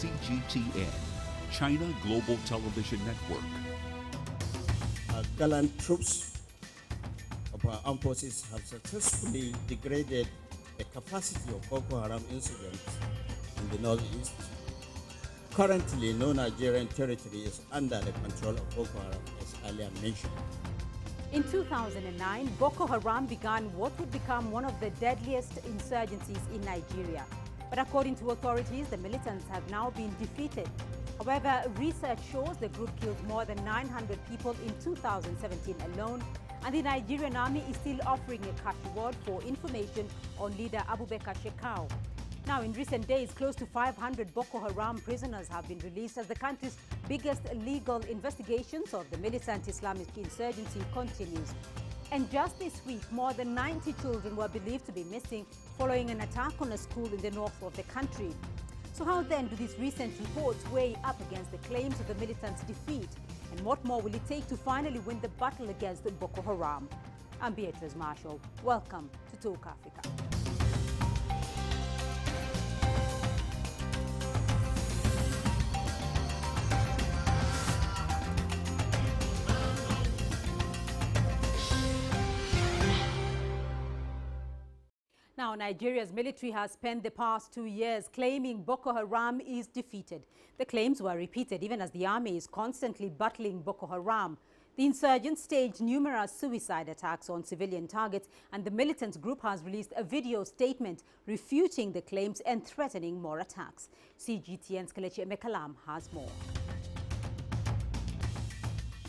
CGTN, China Global Television Network. Gallant troops of our armed forces have successfully degraded the capacity of Boko Haram insurgents in the northeast. Currently, no Nigerian territory is under the control of Boko Haram, as earlier mentioned. In 2009, Boko Haram began what would become one of the deadliest insurgencies in Nigeria. But according to authorities, the militants have now been defeated. However, research shows the group killed more than 900 people in 2017 alone, and the Nigerian Army is still offering a cash reward for information on leader Abubakar Shekau. Now, in recent days, close to 500 Boko Haram prisoners have been released as the country's biggest legal investigations of the militant Islamic insurgency continues. And just this week, more than 90 children were believed to be missing following an attack on a school in the north of the country. So how then do these recent reports weigh up against the claims of the militants' defeat? And what more will it take to finally win the battle against Boko Haram? I'm Beatrice Marshall. Welcome to Talk Africa. Now, Nigeria's military has spent the past 2 years claiming Boko Haram is defeated. The claims were repeated even as the army is constantly battling Boko Haram. The insurgents staged numerous suicide attacks on civilian targets, and the militant group has released a video statement refuting the claims and threatening more attacks. CGTN's Kelechi Emekalam has more.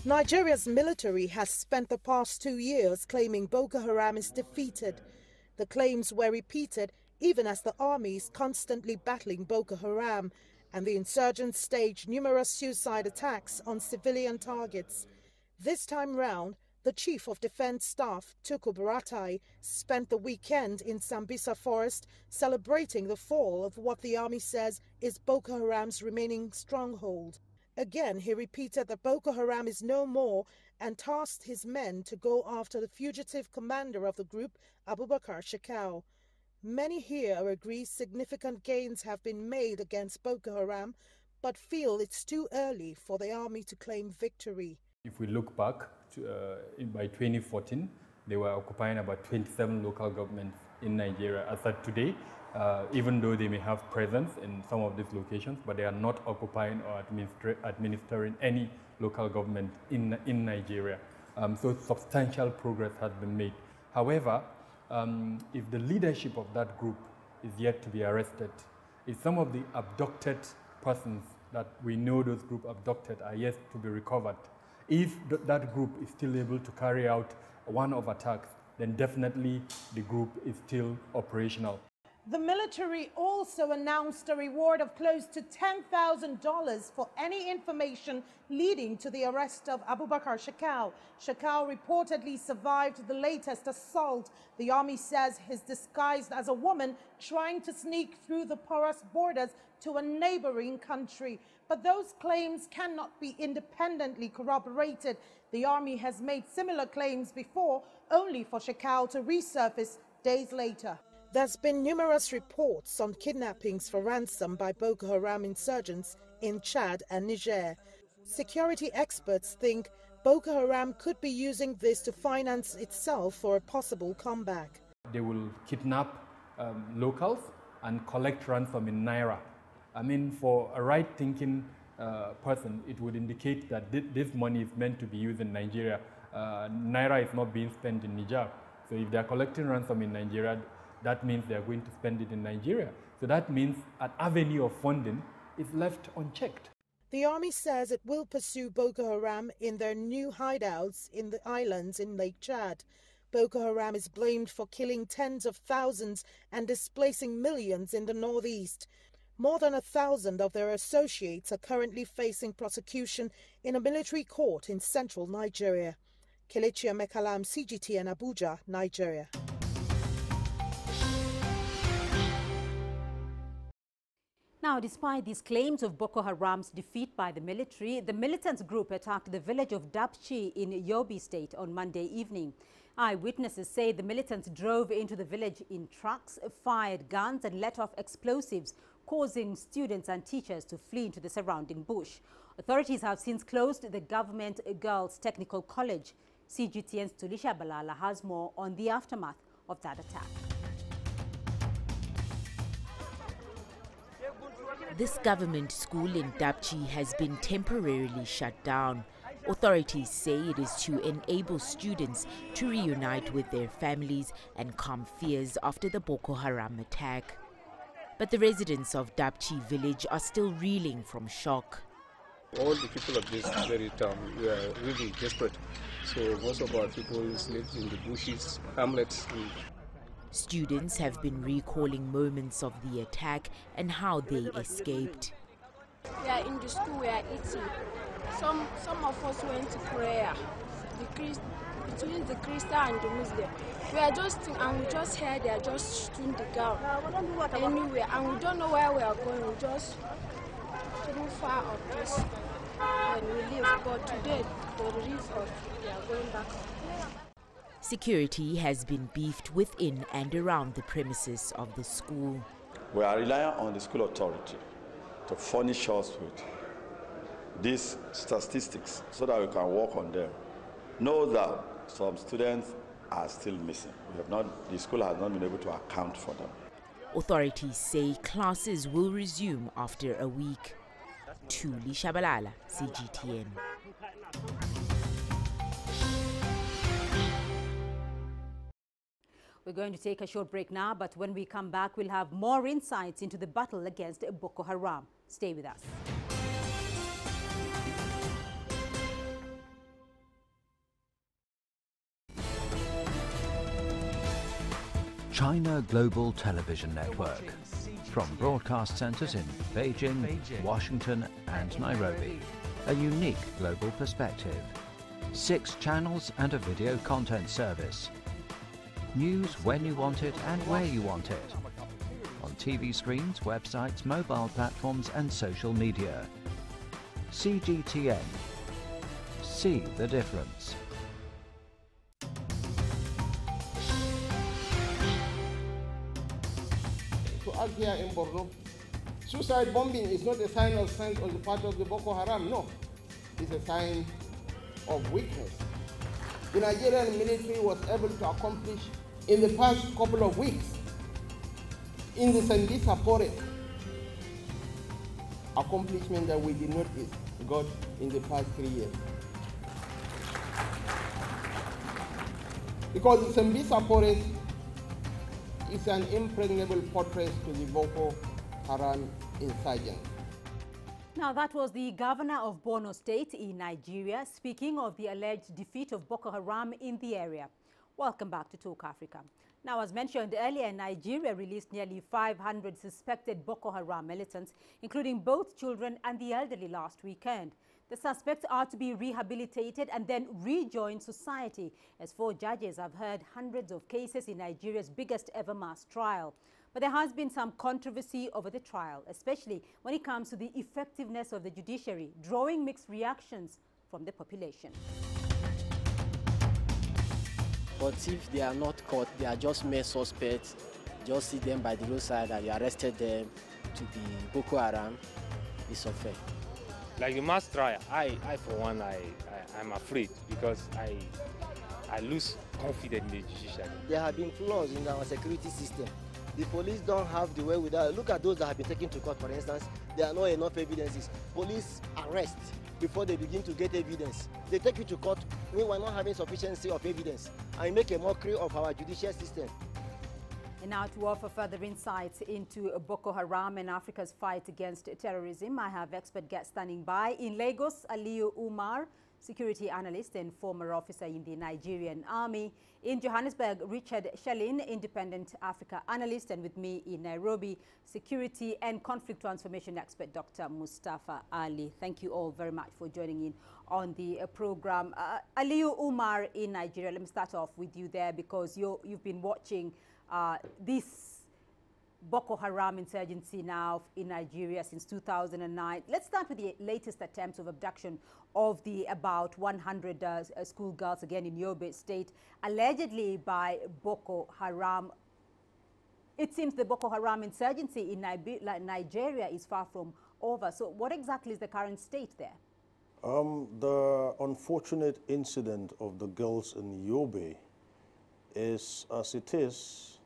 Nigeria's military has spent the past 2 years claiming Boko Haram is defeated. The claims were repeated even as the army is constantly battling Boko Haram, and the insurgents staged numerous suicide attacks on civilian targets. This time round, the Chief of Defense Staff, Tukur Buratai, spent the weekend in Sambisa Forest celebrating the fall of what the army says is Boko Haram's remaining stronghold. Again, he repeated that Boko Haram is no more and tasked his men to go after the fugitive commander of the group, Abubakar Shekau. Many here agree significant gains have been made against Boko Haram, but feel it's too early for the army to claim victory. If we look back to, by 2014, they were occupying about 27 local governments in Nigeria. As of today, even though they may have presence in some of these locations, but they are not occupying or administering any local government in Nigeria. So substantial progress has been made. However, if the leadership of that group is yet to be arrested, if some of the abducted persons that we know those group abducted are yet to be recovered, if that group is still able to carry out one-off attacks, then definitely the group is still operational. The military also announced a reward of close to $10,000 for any information leading to the arrest of Abubakar Shekau. Shekau reportedly survived the latest assault. The army says he's disguised as a woman trying to sneak through the porous borders to a neighboring country. But those claims cannot be independently corroborated. The army has made similar claims before, only for Shekau to resurface days later. There's been numerous reports on kidnappings for ransom by Boko Haram insurgents in Chad and Niger. Security experts think Boko Haram could be using this to finance itself for a possible comeback. They will kidnap locals and collect ransom in Naira. I mean, for a right-thinking person, it would indicate that this money is meant to be used in Nigeria. Naira is not being spent in Niger. So if they're collecting ransom in Nigeria, that means they're going to spend it in Nigeria. So that means an avenue of funding is left unchecked. The army says it will pursue Boko Haram in their new hideouts in the islands in Lake Chad. Boko Haram is blamed for killing tens of thousands and displacing millions in the northeast. More than 1,000 of their associates are currently facing prosecution in a military court in central Nigeria. Kelechi Emekalam, CGTN, Abuja, Nigeria. Now, despite these claims of Boko Haram's defeat by the military, the militant group attacked the village of Dabchi in Yobe state on Monday evening. Eyewitnesses say the militants drove into the village in trucks, fired guns and let off explosives, causing students and teachers to flee into the surrounding bush. Authorities have since closed the Government Girls Technical College. CGTN's Tulisha Balala has more on the aftermath of that attack. This government school in Dapchi has been temporarily shut down. Authorities say it is to enable students to reunite with their families and calm fears after the Boko Haram attack. But the residents of Dapchi village are still reeling from shock. All the people of this very town were really desperate. So most of our people lived in the bushes, hamlets. Students have been recalling moments of the attack and how they escaped. We are in the school, we are eating. Some of us went to prayer, between the Christian and the Muslim. We are just, and we just heard they are just shooting the girl anywhere, and we don't know where we are going. We just too far of this when we leave. But today, they release us. We are going back. Security has been beefed within and around the premises of the school. We are relying on the school authority to furnish us with these statistics so that we can work on them. Know that some students are still missing. The school has not been able to account for them. Authorities say classes will resume after a week. Tulisha Balala, CGTN. We're going to take a short break now, but when we come back, we'll have more insights into the battle against Boko Haram. Stay with us. China Global Television Network. From broadcast centers in Beijing, Washington and Nairobi. A unique global perspective. 6 channels and a video content service. News when you want it and where you want it. On TV screens, websites, mobile platforms and social media. CGTN. See the difference. To us here in Borno, suicide bombing is not a sign of strength on the part of the Boko Haram, no. It's a sign of weakness. The Nigerian military was able to accomplish in the past couple of weeks in the Sambisa forest, accomplishment that we did not got in the past 3 years. Because the Sambisa forest is an impregnable fortress to the Boko Haram insurgents. Now, that was the governor of Borno State in Nigeria speaking of the alleged defeat of Boko Haram in the area. Welcome back to Talk Africa. Now, as mentioned earlier, Nigeria released nearly 500 suspected Boko Haram militants, including both children and the elderly last weekend. The suspects are to be rehabilitated and then rejoin society, as 4 judges have heard hundreds of cases in Nigeria's biggest ever mass trial. But there has been some controversy over the trial, especially when it comes to the effectiveness of the judiciary, drawing mixed reactions from the population. But if they are not caught, they are just mere suspects, just see them by the roadside and you arrested them to be Boko Haram, it's unfair. Like the mass trial, I for one, I'm afraid because I lose confidence in the judiciary. There have been flaws in our security system. The police don't have the way without. Look at those that have been taken to court, for instance. There are not enough evidences. Police arrest before they begin to get evidence. They take you to court when we're not having sufficiency of evidence and make a mockery of our judicial system. And now to offer further insights into Boko Haram and Africa's fight against terrorism, I have expert guests standing by. In Lagos, Aliyu Umar, security analyst and former officer in the Nigerian Army. In Johannesburg, Richard Shalin, independent Africa analyst. And with me in Nairobi, security and conflict transformation expert, Dr. Mustafa Ali. Thank you all very much for joining in on the program. Aliyu Umar in Nigeria, let me start off with you there because you've been watching this Boko Haram insurgency now in Nigeria since 2009. Let's start with the latest attempts of abduction of the about 100 schoolgirls again in Yobe State, allegedly by Boko Haram. It seems the Boko Haram insurgency in Nigeria is far from over. So what exactly is the current state there? The unfortunate incident of the girls in Yobe is, as it is,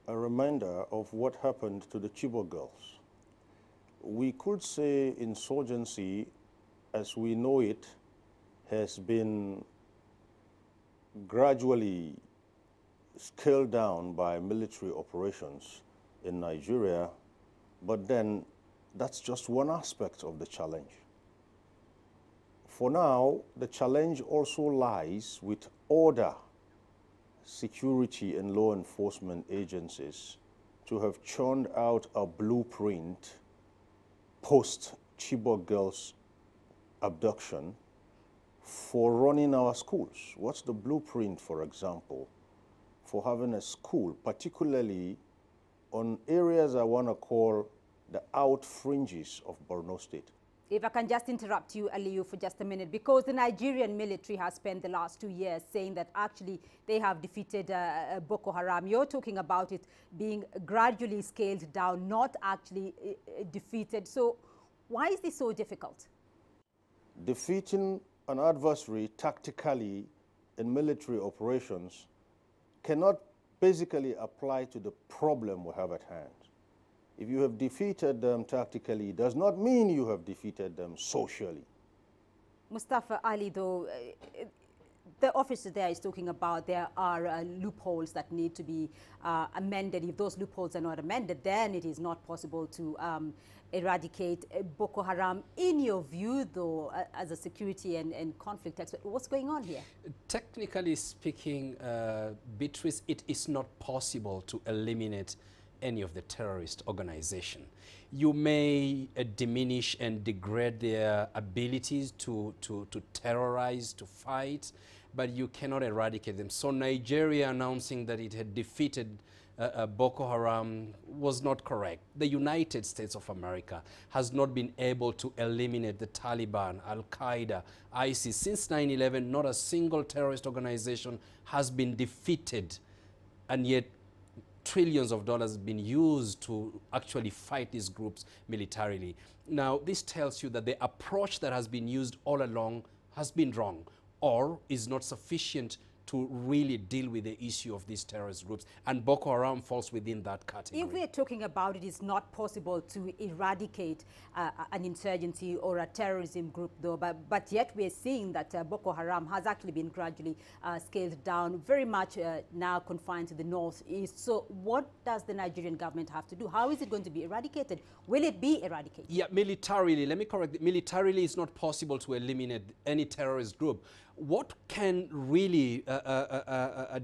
a reminder of what happened to the Chibok girls. We could say insurgency, as we know it, has been gradually scaled down by military operations in Nigeria, but then that's just one aspect of the challenge. For now, the challenge also lies with other security and law enforcement agencies to have churned out a blueprint post-Chibok girls abduction for running our schools. What's the blueprint, for example, for having a school, particularly on areas I want to call the out fringes of Borno State? If I can just interrupt you, Aliyu, for just a minute, because the Nigerian military has spent the last 2 years saying that actually they have defeated Boko Haram. You're talking about it being gradually scaled down, not actually defeated. So why is this so difficult? Defeating an adversary tactically in military operations cannot basically apply to the problem we have at hand. If you have defeated them tactically, does not mean you have defeated them socially. Mustafa Ali, though, the officer there is talking about there are loopholes that need to be amended. If those loopholes are not amended, then it is not possible to eradicate Boko Haram. In your view, though, as a security and conflict expert, what's going on here? Technically speaking, Beatrice, it is not possible to eliminate any of the terrorist organization. You may diminish and degrade their abilities to terrorize, to fight, but you cannot eradicate them. So Nigeria announcing that it had defeated Boko Haram was not correct. The United States of America has not been able to eliminate the Taliban, Al-Qaeda, ISIS. Since 9/11, not a single terrorist organization has been defeated, and yet trillions of dollars have been used to actually fight these groups militarily. Now, this tells you that the approach that has been used all along has been wrong or is not sufficient to really deal with the issue of these terrorist groups, and Boko Haram falls within that category. If we are talking about it is not possible to eradicate an insurgency or a terrorism group, though, but yet we are seeing that Boko Haram has actually been gradually scaled down, very much now confined to the northeast. So what does the Nigerian government have to do? How is it going to be eradicated? Will it be eradicated? Yeah, militarily, let me correct, militarily it's not possible to eliminate any terrorist group. What can really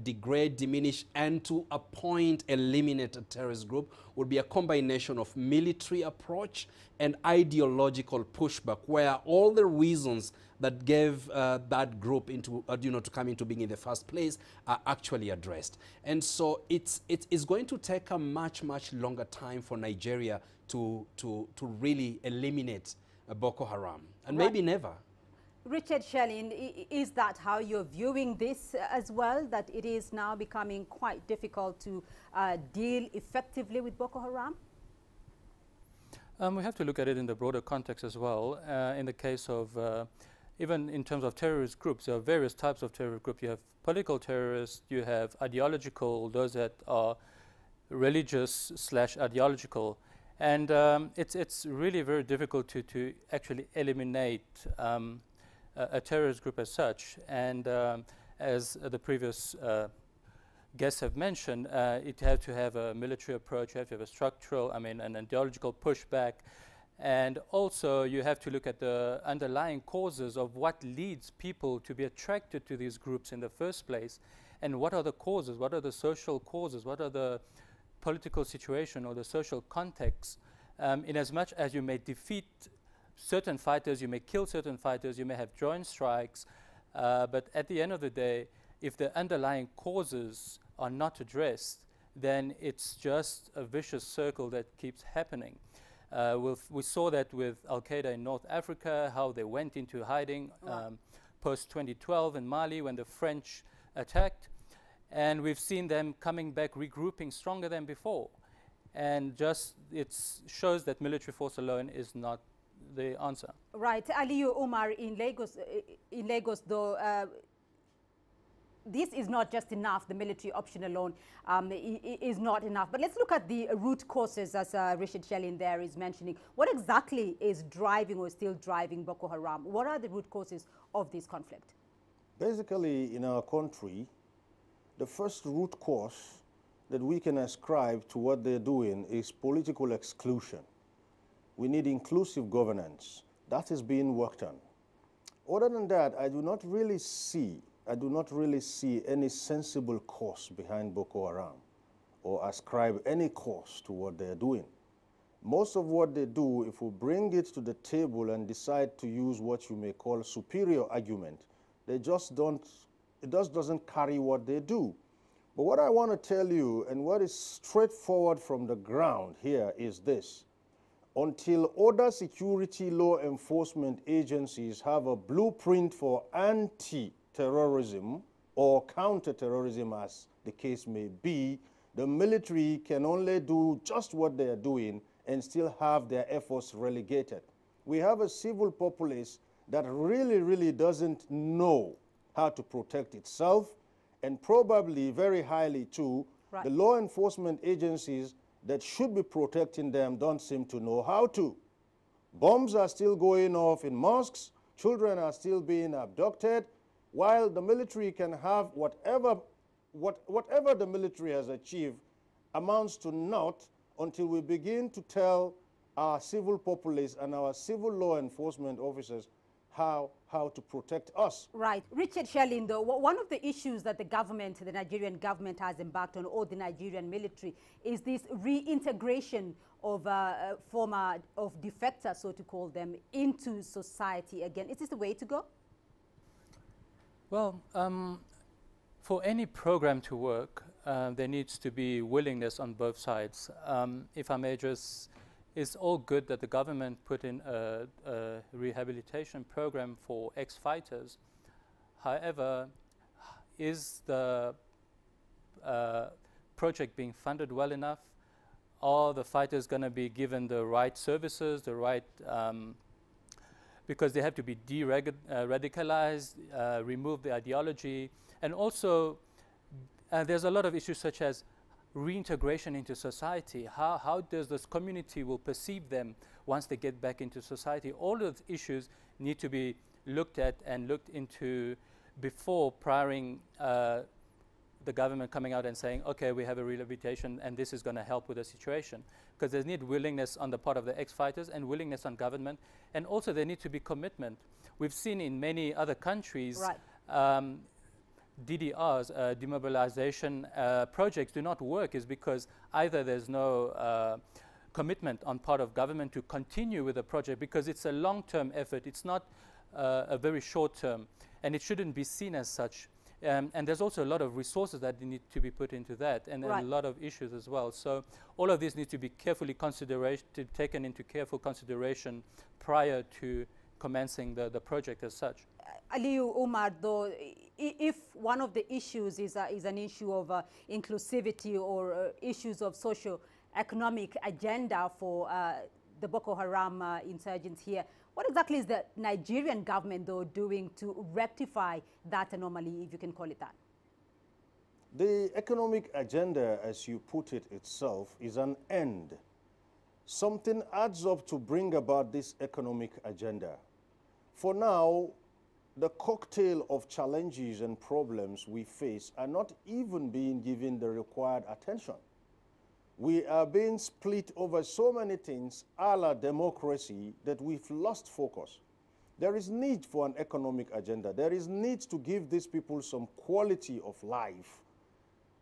degrade, diminish, and to a point eliminate a terrorist group would be a combination of military approach and ideological pushback, where all the reasons that gave that group into, to come into being in the first place are actually addressed. And so it's going to take a much longer time for Nigeria to really eliminate Boko Haram, and maybe never. Richard Shelling, is that how you're viewing this as well, that it is now becoming quite difficult to deal effectively with Boko Haram? We have to look at it in the broader context as well. In the case of, even in terms of terrorist groups, there are various types of terrorist groups. You have political terrorists, you have ideological, those that are religious/ideological. And it's really very difficult to actually eliminate a terrorist group as such, and as the previous guests have mentioned, it has to have a military approach, you have to have a structural, an ideological pushback, and also you have to look at the underlying causes of what leads people to be attracted to these groups in the first place, and what are the causes, what are the social causes, what are the political situation or the social context, in as much as you may defeat certain fighters, you may kill certain fighters, you may have joint strikes, but at the end of the day, if the underlying causes are not addressed, then it's just a vicious circle that keeps happening. We saw that with Al-Qaeda in North Africa, how they went into hiding post-2012 in Mali when the French attacked, and we've seen them coming back, regrouping stronger than before. and just it shows that military force alone is not the answer. Right, Aliyu Umar in Lagos, though, this is not just enough. The military option alone is not enough. But let's look at the root causes, as Richard Shelling there is mentioning. What exactly is driving or still driving Boko Haram? What are the root causes of this conflict? Basically, in our country, the first root cause that we can ascribe to what they're doing is political exclusion. We need inclusive governance. That is being worked on. Other than that, I do not really see any sensible cause behind Boko Haram or ascribe any cause to what they're doing. Most of what they do, if we bring it to the table and decide to use what you may call superior argument, they just don't, it just doesn't carry what they do. But what I want to tell you, and what is straightforward from the ground here, is this. Until other security law enforcement agencies have a blueprint for anti-terrorism or counter-terrorism, as the case may be, the military can only do just what they are doing and still have their efforts relegated. We have a civil populace that really doesn't know how to protect itself, and probably very highly too, right, the law enforcement agencies that should be protecting them don't seem to know how to. Bombs are still going off in mosques, children are still being abducted, while the military can have whatever the military has achieved amounts to naught until we begin to tell our civil populace and our civil law enforcement officers how to protect us. Right. Richard Shelling, though, one of the issues that the Nigerian government has embarked on, or the Nigerian military, is this reintegration of defectors, so to call them, into society again. Is this the way to go? Well, for any program to work, there needs to be willingness on both sides. If I may just, it's all good that the government put in a rehabilitation program for ex-fighters. However, is the project being funded well enough? Are the fighters going to be given the right services, the right, because they have to be de-radicalized, remove the ideology, and also there's a lot of issues such as reintegration into society. How does this community will perceive them once they get back into society? All those issues need to be looked at and looked into before prioring the government coming out and saying, okay, we have a rehabilitation and this is going to help with the situation. Because there's need willingness on the part of the ex-fighters and willingness on government, and also there need to be commitment. We've seen in many other countries, right, DDRs, demobilization projects do not work is because either there's no commitment on part of government to continue with the project, because it's a long-term effort, it's not a very short-term, and it shouldn't be seen as such. And there's also a lot of resources that need to be put into that, and right, a lot of issues as well. So all of these need to be taken into careful consideration prior to commencing the project as such. Aliyu Umar, though, if one of the issues is an issue of inclusivity or issues of socio-economic agenda for the Boko Haram insurgents here, what exactly is the Nigerian government, though, doing to rectify that anomaly, if you can call it that? The economic agenda, as you put it itself, is an end. Something adds up to bring about this economic agenda. For now, the cocktail of challenges and problems we face are not even being given the required attention. We are being split over so many things, a la democracy, that we've lost focus. There is need for an economic agenda. There is need to give these people some quality of life.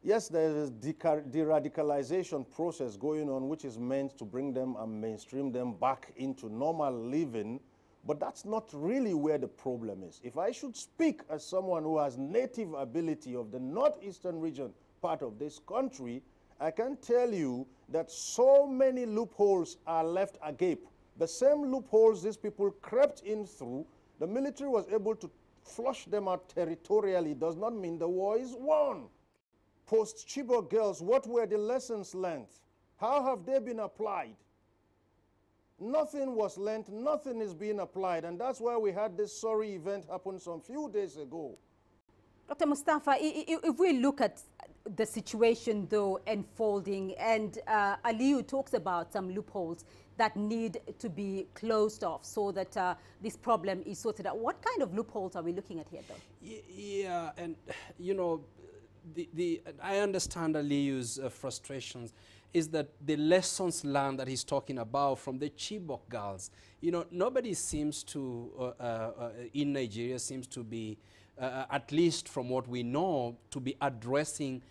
Yes, there is a de-radicalization process going on, which is meant to bring them and mainstream them back into normal living, but that's not really where the problem is. If I should speak as someone who has native ability of the northeastern region part of this country, I can tell you that so many loopholes are left agape. The same loopholes these people crept in through, the military was able to flush them out territorially, does not mean the war is won. Post-Chibok girls, what were the lessons learned? How have they been applied? Nothing was learnt, nothing is being applied, and that's why we had this sorry event happen some few days ago. Dr. Mustafa, if we look at the situation, though, unfolding, and Aliyu talks about some loopholes that need to be closed off so that this problem is sorted out. What kind of loopholes are we looking at here, though? Yeah, and, you know, I understand Aliyu's frustrations, is that the lessons learned that he's talking about from the Chibok girls, you know, nobody seems to, in Nigeria, seems to be, at least from what we know, to be addressing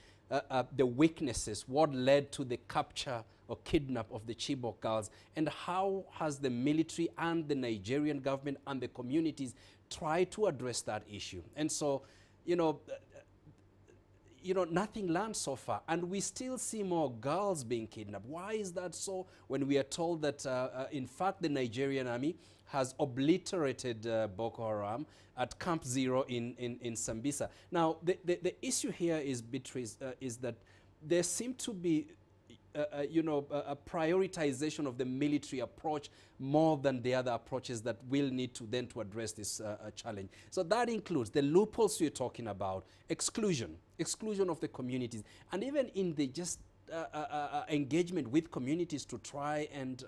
the weaknesses, what led to the capture or kidnap of the Chibok girls, and how has the military and the Nigerian government and the communities tried to address that issue. And so, you know, nothing learned so far, and we still see more girls being kidnapped. Why is that so, when we are told that, in fact, the Nigerian Army has obliterated Boko Haram at Camp Zero in Sambisa? Now, the issue here is, Beatrice, is that there seem to be a prioritization of the military approach more than the other approaches that will need to then to address this challenge. So that includes the loopholes you're talking about, exclusion of the communities, and even in the just engagement with communities to try and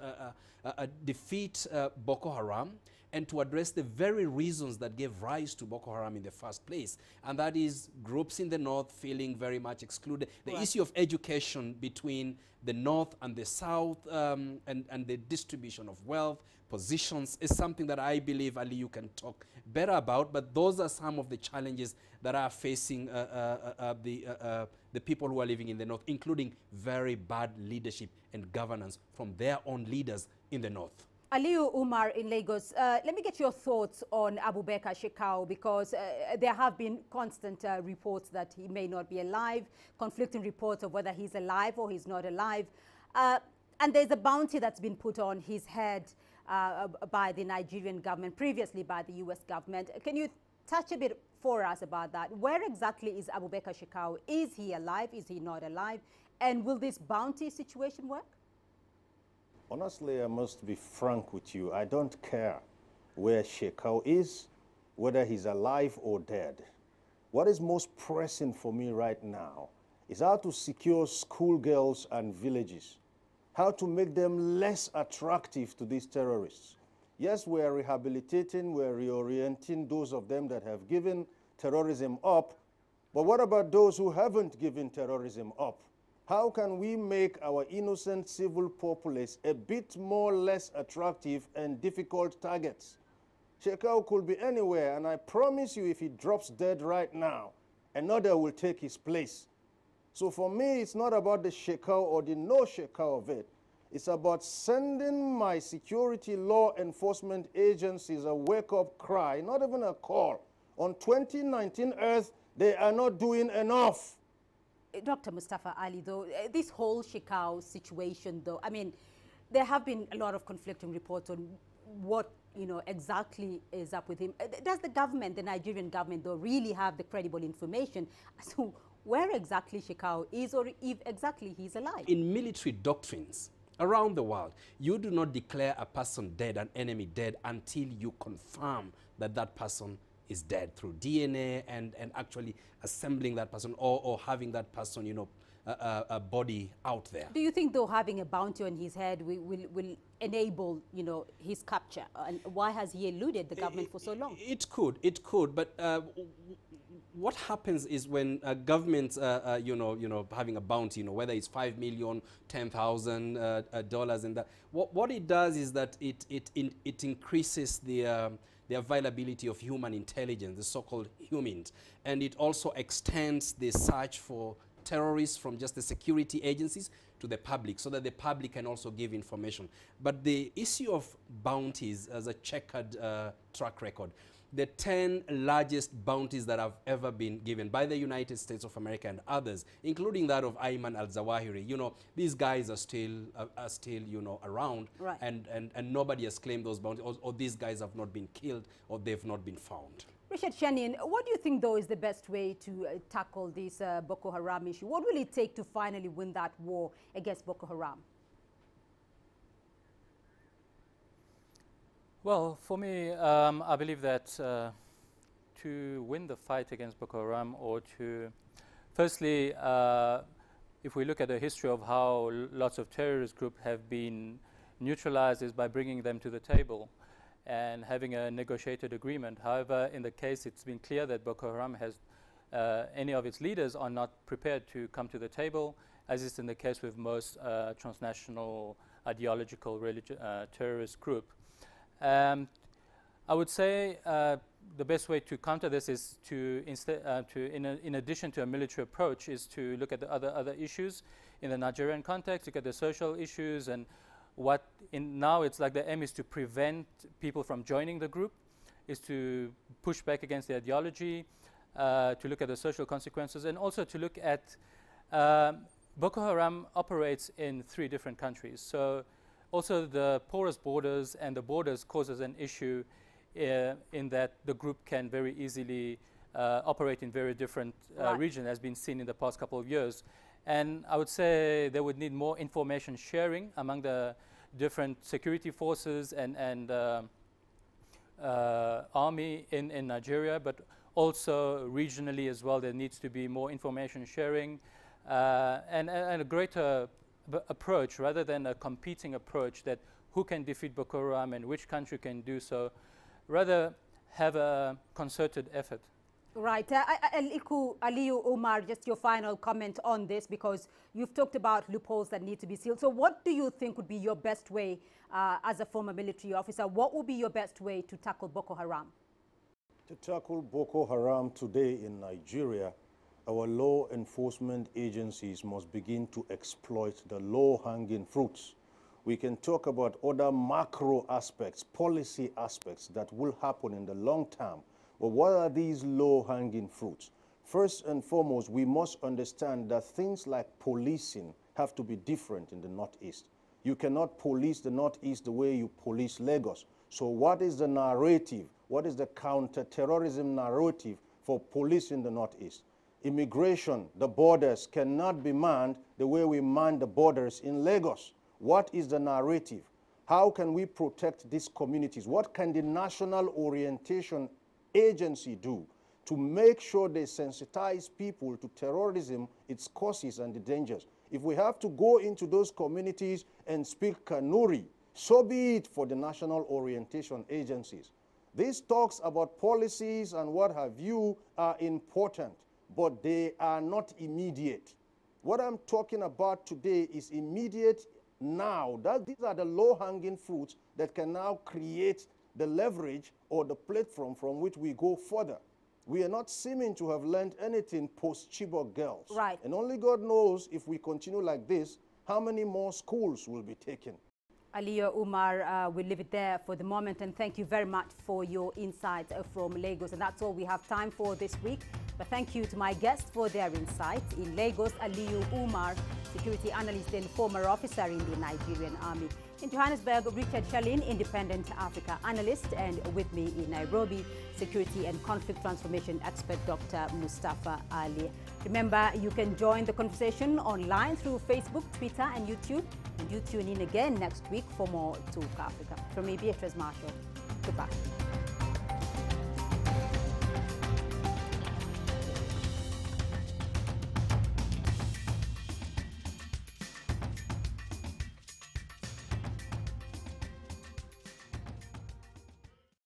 defeat Boko Haram and to address the very reasons that gave rise to Boko Haram in the first place. And that is groups in the north feeling very much excluded. The issue of education between the north and the south, and the distribution of wealth, positions, is something that I believe, Ali, you can talk better about. But those are some of the challenges that are facing the people who are living in the north, including very bad leadership and governance from their own leaders in the north. Aliyu Umar in Lagos, let me get your thoughts on Abubakar Shekau, because there have been constant reports that he may not be alive, conflicting reports of whether he's alive or he's not alive. And there's a bounty that's been put on his head by the Nigerian government, previously by the US government. Can you touch a bit for us about that? Where exactly is Abubakar Shekau? Is he alive? Is he not alive? And will this bounty situation work? Honestly, I must be frank with you. I don't care where Shekau is, whether he's alive or dead. What is most pressing for me right now is how to secure schoolgirls and villages, how to make them less attractive to these terrorists. Yes, we are rehabilitating, we are reorienting those of them that have given terrorism up, but what about those who haven't given terrorism up? How can we make our innocent civil populace a bit less attractive and difficult targets? Shekau could be anywhere, and I promise you, if he drops dead right now, another will take his place. So for me, it's not about the Shekau or the no Shekau of it. It's about sending my security law enforcement agencies a wake-up cry, not even a call. On 2019 Earth, they are not doing enough. Dr. Mustafa Ali, though, this whole Shekau situation, though, I mean, there have been a lot of conflicting reports on what, exactly is up with him. Does the government, the Nigerian government, though, really have the credible information as to where exactly Shekau is, or if exactly he's alive? In military doctrines around the world, you do not declare a person dead, an enemy dead, until you confirm that that person is dead through DNA and actually assembling that person or having that person, a body out there. Do you think, though, having a bounty on his head will enable, his capture? And why has he eluded the government for so long? It could, but what happens is when governments, having a bounty, whether it's $5 million, $10,000, and that, what it does is that it increases the availability of human intelligence, the so-called humans, and it also extends the search for terrorists from just the security agencies to the public, so that the public can also give information. But the issue of bounties as a checkered track record, the 10 largest bounties that have ever been given by the United States of America and others, including that of Ayman al-Zawahiri, these guys are still around, right. and nobody has claimed those bounties, or these guys have not been killed, or they've not been found. Richard Shenin, what do you think, though, is the best way to tackle this Boko Haram issue? What will it take to finally win that war against Boko Haram? Well, for me, I believe that to win the fight against Boko Haram, or to, firstly, if we look at the history of how lots of terrorist groups have been neutralized, is by bringing them to the table and having a negotiated agreement. However, in the case, it's been clear that Boko Haram has, any of its leaders are not prepared to come to the table, as is in the case with most transnational ideological terrorist group. I would say the best way to counter this is to, in addition to a military approach, is to look at the other issues in the Nigerian context, look at the social issues, and what now it's like the aim is to prevent people from joining the group, is to push back against the ideology, to look at the social consequences, and also to look at Boko Haram operates in 3 different countries. So also the porous borders and the borders causes an issue in that the group can very easily operate in very different regions, as been seen in the past couple of years. And I would say they would need more information sharing among the different security forces and army in Nigeria, but also regionally as well. There needs to be more information sharing and a greater approach, rather than a competing approach that who can defeat Boko Haram and which country can do so, rather have a concerted effort. Right. Aliyu Umar, just your final comment on this, because you've talked about loopholes that need to be sealed. So what do you think would be your best way, as a former military officer, what would be your best way to tackle Boko Haram? To tackle Boko Haram today in Nigeria, our law enforcement agencies must begin to exploit the low-hanging fruits. We can talk about other macro aspects, policy aspects that will happen in the long term. But what are these low-hanging fruits? First and foremost, we must understand that things like policing have to be different in the Northeast. You cannot police the Northeast the way you police Lagos. So what is the narrative? What is the counter-terrorism narrative for policing the Northeast? Immigration, the borders cannot be manned the way we man the borders in Lagos. What is the narrative? How can we protect these communities? What can the National Orientation Agency do to make sure they sensitize people to terrorism, its causes and the dangers? If we have to go into those communities and speak Kanuri, so be it for the National Orientation Agencies. These talks about policies and what have you are important, but they are not immediate. What I'm talking about today is immediate now. These are the low-hanging fruits that can now create the leverage or the platform from which we go further. We are not seeming to have learned anything post-Chibok girls. Right. And only God knows, if we continue like this, how many more schools will be taken. Aliyu Umar, we'll leave it there for the moment, and thank you very much for your insights from Lagos. And that's all we have time for this week. But thank you to my guests for their insights. In Lagos, Aliyu Umar, security analyst and former officer in the Nigerian Army. In Johannesburg, Richard Shalin, independent Africa analyst. And with me in Nairobi, security and conflict transformation expert, Dr. Mustafa Ali. Remember, you can join the conversation online through Facebook, Twitter, and YouTube. And you tune in again next week for more Talk Africa. From me, Beatrice Marshall. Goodbye.